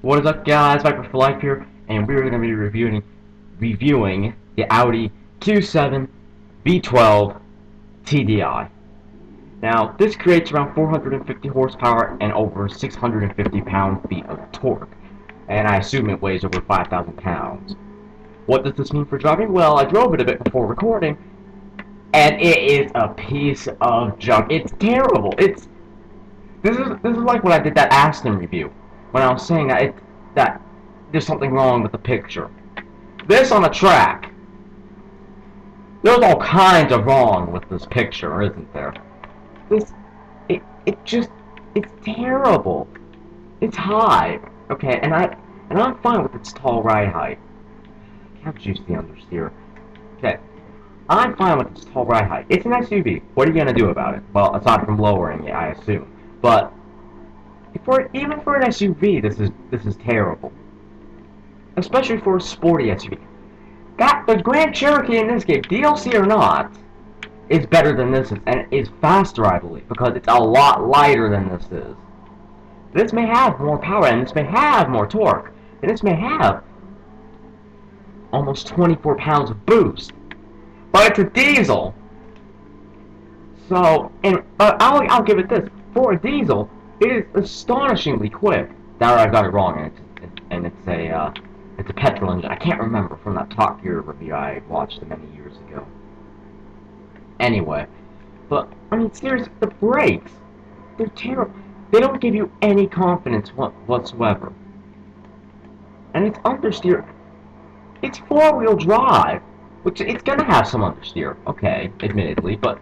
What is up, guys? Viper for Life here, and we're going to be reviewing the Audi Q7 V12 TDI. Now, this creates around 450 horsepower and over 650 pound-feet of torque, and I assume it weighs over 5,000 pounds. What does this mean for driving? Well, I drove it a bit before recording, and it is a piece of junk. It's terrible. This is like when I did that Aston review, when I was saying that there's something wrong with the picture. This on a track. There's all kinds of wrong with this picture, isn't there? This it's terrible. It's high, okay, and I'm fine with its tall ride height. Can't use the understeer. Okay, I'm fine with its tall ride height. It's an SUV. What are you gonna do about it? Well, aside from lowering it, I assume. But even for an SUV, this is terrible. Especially for a sporty SUV. The Grand Cherokee in this game, DLC or not, is better than this is, and is faster, I believe, because it's a lot lighter than this is. This may have more power, and this may have more torque, and this may have almost 24 pounds of boost. But it's a diesel. So, I'll give it this. For a diesel, it is astonishingly quick. That I got it wrong, and it's a petrol engine. I can't remember from that Top Gear review I watched many years ago. Anyway, but I mean, seriously, the brakes, they're terrible. They don't give you any confidence whatsoever. And it's understeer. It's four-wheel drive, which it's gonna have some understeer, okay, admittedly, but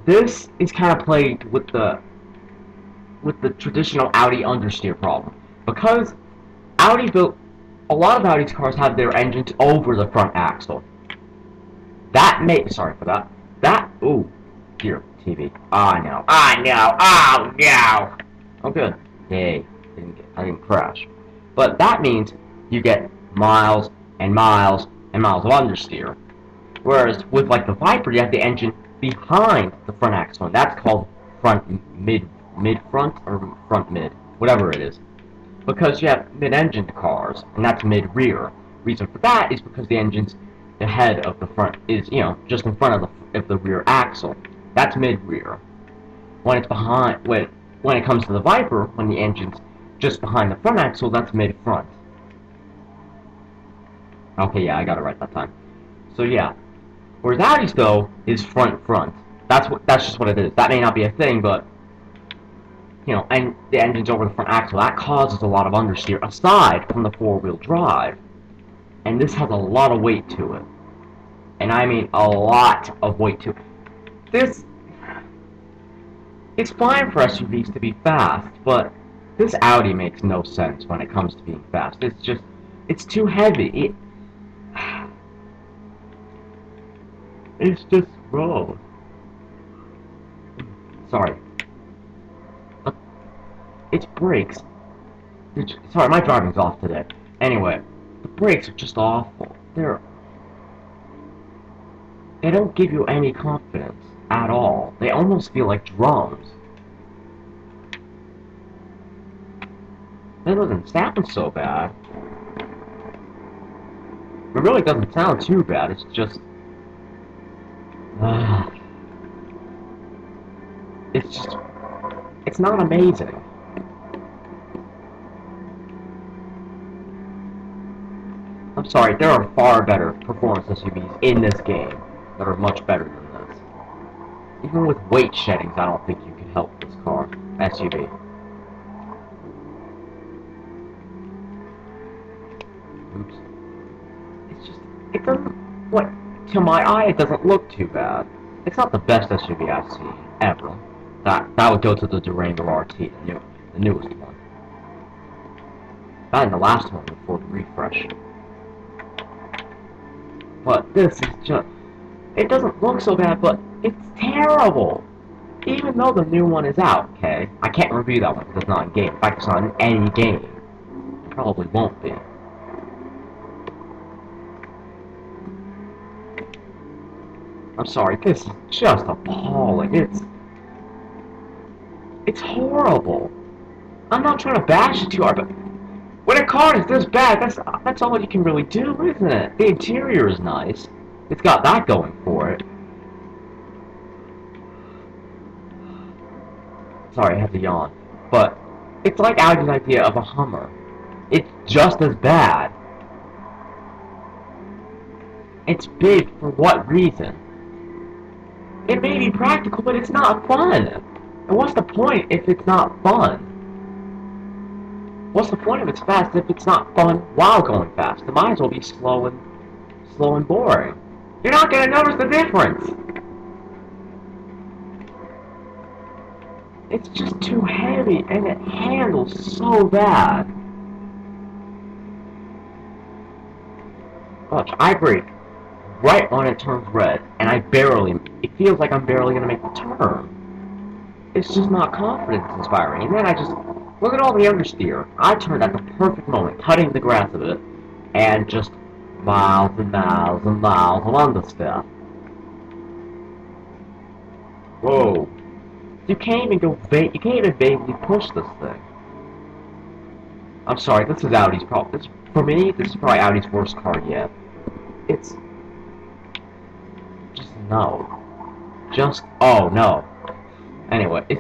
this is kind of plagued with the traditional Audi understeer problem, because Audi built a lot of Audi's cars have their engines over the front axle. Sorry for that. Ooh, dear TV. Oh no. Oh no. Oh good. Yay. I didn't crash. But that means you get miles and miles and miles of understeer. Whereas with like the Viper, you have the engine behind the front axle, and that's called mid-front or front-mid, whatever it is. Because you have mid-engine cars, and that's mid-rear. Reason for that is because the engine's the head of the front is, just in front of the rear axle. That's mid-rear. When it's behind, when it comes to the Viper, when the engine's just behind the front axle, that's mid-front. Okay, yeah, I got it right that time. So yeah. Whereas Audi's though is front-front. That's just what it is. That may not be a thing, but and the engine's over the front axle. That causes a lot of understeer aside from the four-wheel drive. And this has a lot of weight to it. And I mean a lot of weight to it. It's fine for SUVs to be fast, but this Audi makes no sense when it comes to being fast. It's too heavy. It's just wrong. Sorry. Its brakes. Sorry, my driving's off today. Anyway, the brakes are just awful. They don't give you any confidence at all. They almost feel like drums. That doesn't sound so bad. It really doesn't sound too bad. It's just it's not amazing. I'm sorry, there are far better performance SUVs in this game that are much better than this. Even with weight sheddings, I don't think you can help this car, SUV. Oops. It doesn't, to my eye, it doesn't look too bad. It's not the best SUV I've seen, ever. That would go to the Durango RT, the newest one. That and the last one before the refresh. But this is just... It doesn't look so bad, but it's terrible! Even though the new one is out, okay? I can't review that one because it's not in game. In fact, it's not in any game. It probably won't be. I'm sorry, this is just appalling. It's horrible. I'm not trying to bash it too hard, but a car is this bad, that's all you can really do, isn't it? The interior is nice. It's got that going for it. Sorry, I had to yawn. But it's like Audi's idea of a Hummer. It's just as bad. It's big for what reason? It may be practical, but it's not fun. And what's the point if it's not fun? What's the point if it's fast if it's not fun while going fast? It might as well be slow and boring. You're not gonna notice the difference. It's just too heavy and it handles so bad. Watch, I brake right when it turns red, and it feels like I'm barely gonna make the turn. It's just not confidence inspiring. And then I just, look at all the understeer. I turned at the perfect moment, cutting the grass of it, and just miles and miles and miles of understeer. Whoa. You can't even vaguely push this thing. I'm sorry, this is Audi's problem. For me, this is probably Audi's worst car yet. It's... just no. Oh no. Anyway, it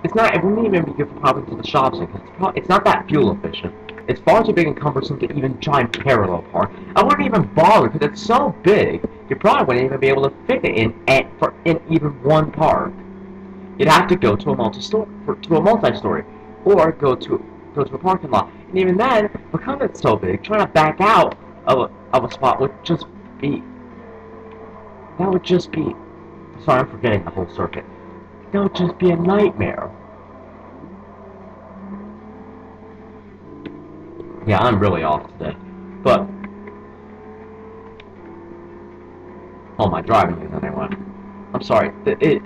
wouldn't even be good for popping to the shops because it's not that fuel efficient. It's far too big and cumbersome to even try and parallel park. I wouldn't even bother because it's so big, you probably wouldn't even be able to fit it in even one park. You'd have to go to a multi-story, or go to a parking lot. And even then, because it's so big, trying to back out of a spot would just be... Sorry, I'm forgetting the whole circuit. That would just be a nightmare. Yeah, I'm really off today. But... oh, my driving is anyway. I'm sorry. It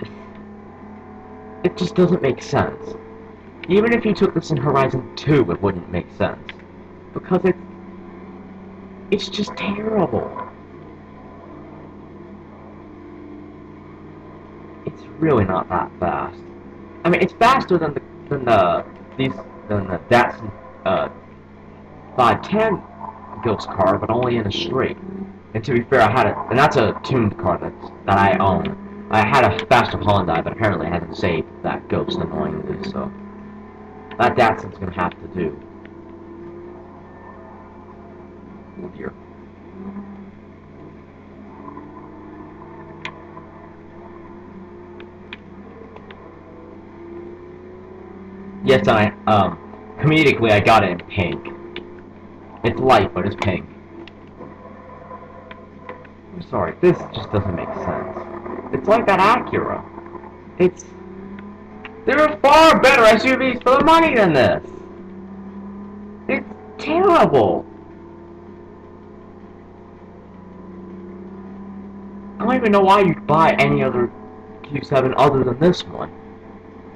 just doesn't make sense. Even if you took this in Horizon 2, it wouldn't make sense. Because it's just terrible. It's really not that fast. I mean, it's faster than the Datsun 510 Ghost car, but only in a straight. And to be fair, and that's a tuned car that I own. I had a faster Hyundai, but apparently I hadn't saved that Ghost annoyingly, so that Datsun's gonna have to do. Oh dear. Yes, comedically I got it in pink. It's light, but it's pink. I'm sorry, this just doesn't make sense. It's like that Acura. There are far better SUVs for the money than this! It's terrible! I don't even know why you'd buy any other Q7 other than this one.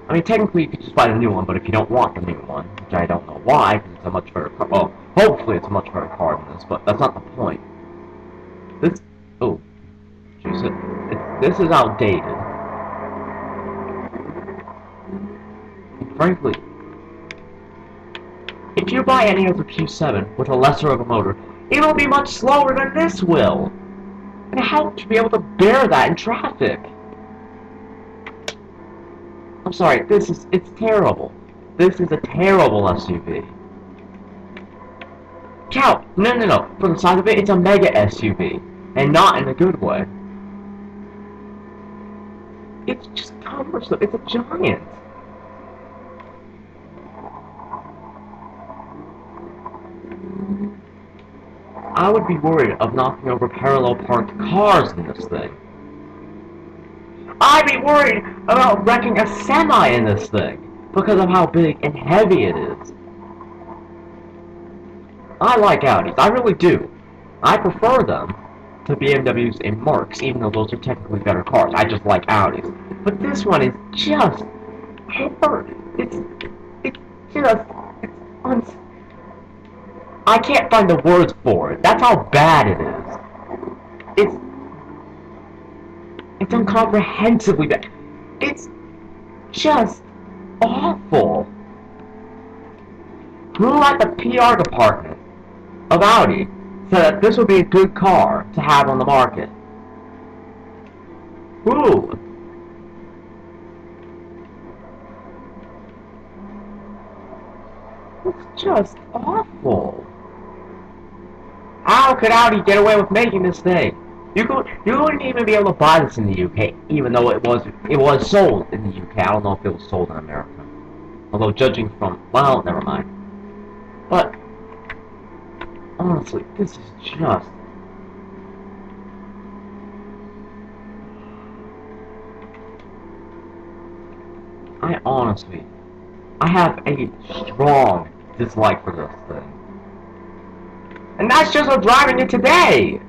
I mean, technically you could just buy the new one, but if you don't want the new one, which I don't know why, because it's a much better car. Well, hopefully it's a much better car than this, but that's not the point. This is outdated. And frankly, if you buy any other Q7 with a lesser of a motor, it'll be much slower than this will. And how to be able to bear that in traffic? I'm sorry, it's terrible. This is a terrible SUV. Cow! No. From the side of it, it's a mega SUV. And not in a good way. It's just cumbersome. It's a giant. I would be worried of knocking over parallel parked cars in this thing. I'd be worried about wrecking a semi in this thing because of how big and heavy it is. I like Audis, I really do. I prefer them to BMWs and Mercs, even though those are technically better cars. I just like Audis. But this one is just... I can't find the words for it. That's how bad it is. It's incomprehensibly bad. It's just awful. Who at the PR department of Audi said that this would be a good car to have on the market? Who? It's just awful. How could Audi get away with making this thing? You wouldn't even be able to buy this in the UK, even though it was sold in the UK. I don't know if it was sold in America. Although judging from, well, never mind. But honestly, this is just I have a strong dislike for this thing. And that's just what driving it today!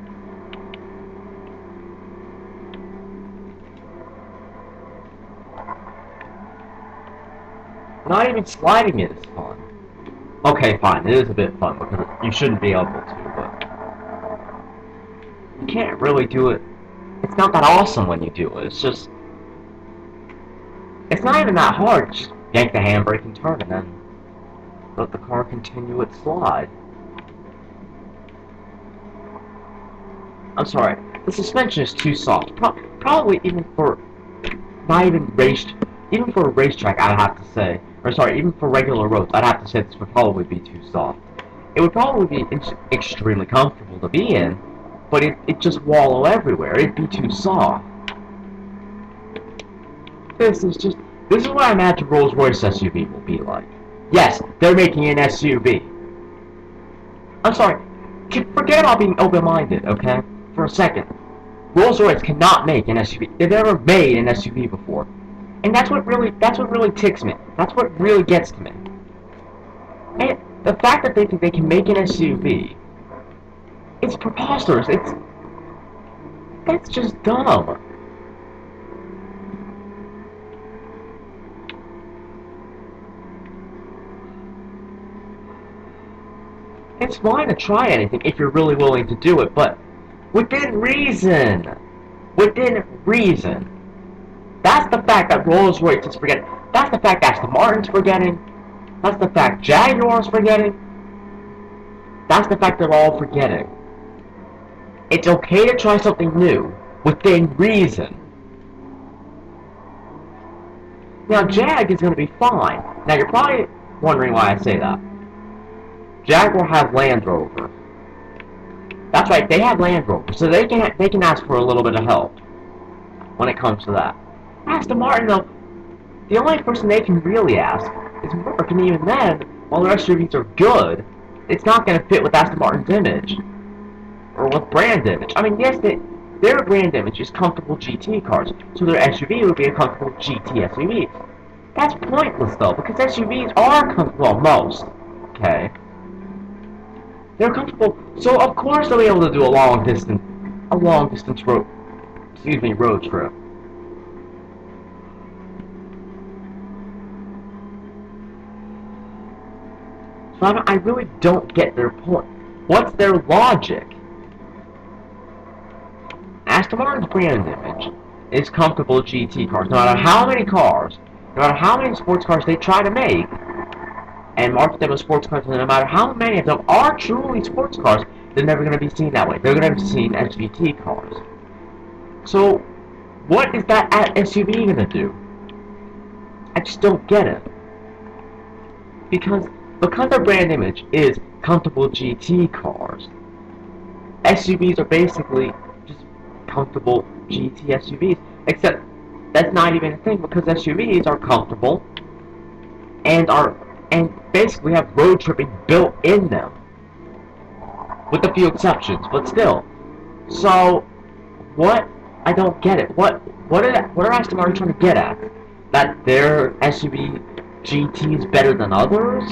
Not even sliding it is fun. Okay, fine, it is a bit fun because you shouldn't be able to, but you can't really do it. It's not that awesome when you do it. It's just, it's not even that hard. Just yank the handbrake and turn, and then let the car continue its slide. I'm sorry, the suspension is too soft. Probably even for even for a racetrack, I'd have to say, or sorry, even for regular roads, I'd have to say this would probably be too soft. It would probably be extremely comfortable to be in, but it'd just wallow everywhere. It'd be too soft. This is what I imagine Rolls-Royce SUV will be like. Yes, they're making an SUV. I'm sorry, forget about being open-minded, okay? For a second. Rolls-Royce cannot make an SUV. They've never made an SUV before. And that's what really ticks me. That's what really gets to me. And the fact that they think they can make an SUV, it's preposterous. That's just dumb. It's fine to try anything if you're really willing to do it, but within reason. Within reason. That's the fact that Rolls-Royce is forgetting. That's the fact Aston Martin's forgetting. That's the fact Jaguar's forgetting. That's the fact they're all forgetting. It's okay to try something new, within reason. Now, Jag is going to be fine. Now, you're probably wondering why I say that. Jaguar has Land Rover. That's right, they have Land Rover, so they can ask for a little bit of help when it comes to that. Aston Martin, though, the only person they can really ask is Merc, and even then, while their SUVs are good, it's not going to fit with Aston Martin's image. Or with brand image. I mean, yes, their brand image is comfortable GT cars, so their SUV would be a comfortable GT SUV. That's pointless, though, because SUVs are comfortable, well, most, okay? They're comfortable, so of course they'll be able to do a long distance road trip. So I really don't get their point. What's their logic? Aston Martin's brand image is comfortable GT cars. No matter how many cars, no matter how many sports cars they try to make, and market them as sports cars, no matter how many of them are truly sports cars, they're never going to be seen that way. They're going to be seen as GT cars. So, what is that SUV going to do? I just don't get it. Because their brand image is comfortable GT cars, SUVs are basically just comfortable GT SUVs. Except that's not even a thing, because SUVs are comfortable and basically have road tripping built in them, with a few exceptions, but still. So, what? I don't get it. What are Aston Martin trying to get at? That their SUV GT is better than others?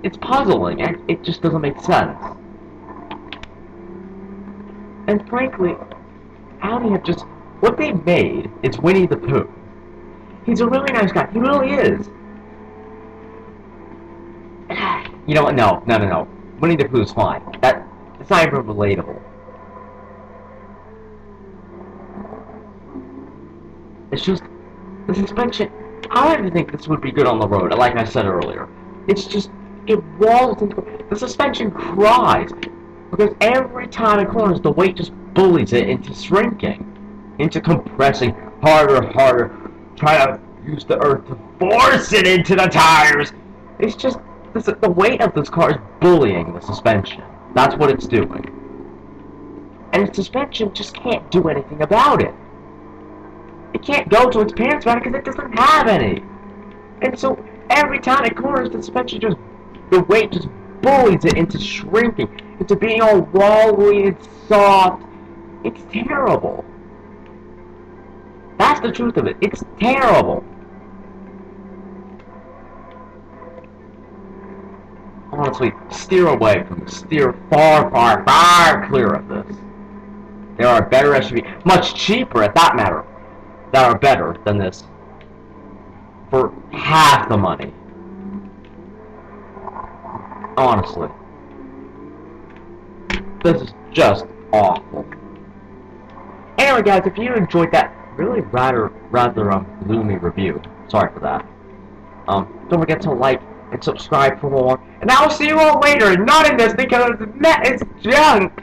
It's puzzling, and it just doesn't make sense. And frankly, Audi have just, what they made is Winnie the Pooh. He's a really nice guy. He really is. You know what? No. Winnie the Pooh's fine. It's not even relatable. It's just the suspension. How do you think this would be good on the road? Like I said earlier, it's just it walls into the suspension cries because every time it corners, the weight just bullies it into shrinking, into compressing harder and harder, trying to use the earth to force it into the tires. It's just the weight of this car is bullying the suspension. That's what it's doing. And the suspension just can't do anything about it. It can't go to its parents about it because it doesn't have any. And so every time it corners, the suspension the weight just bullies it into shrinking, into being all wobbly and soft. It's terrible. That's the truth of it. It's terrible. Honestly, steer away from this. Steer far, far, far clear of this. There are better SUVs, much cheaper at that matter, that are better than this for half the money. Honestly. This is just awful. Anyway, guys, if you enjoyed that really rather gloomy review, sorry for that. Don't forget to like and subscribe for more. And I will see you all later, not in this because it's junk.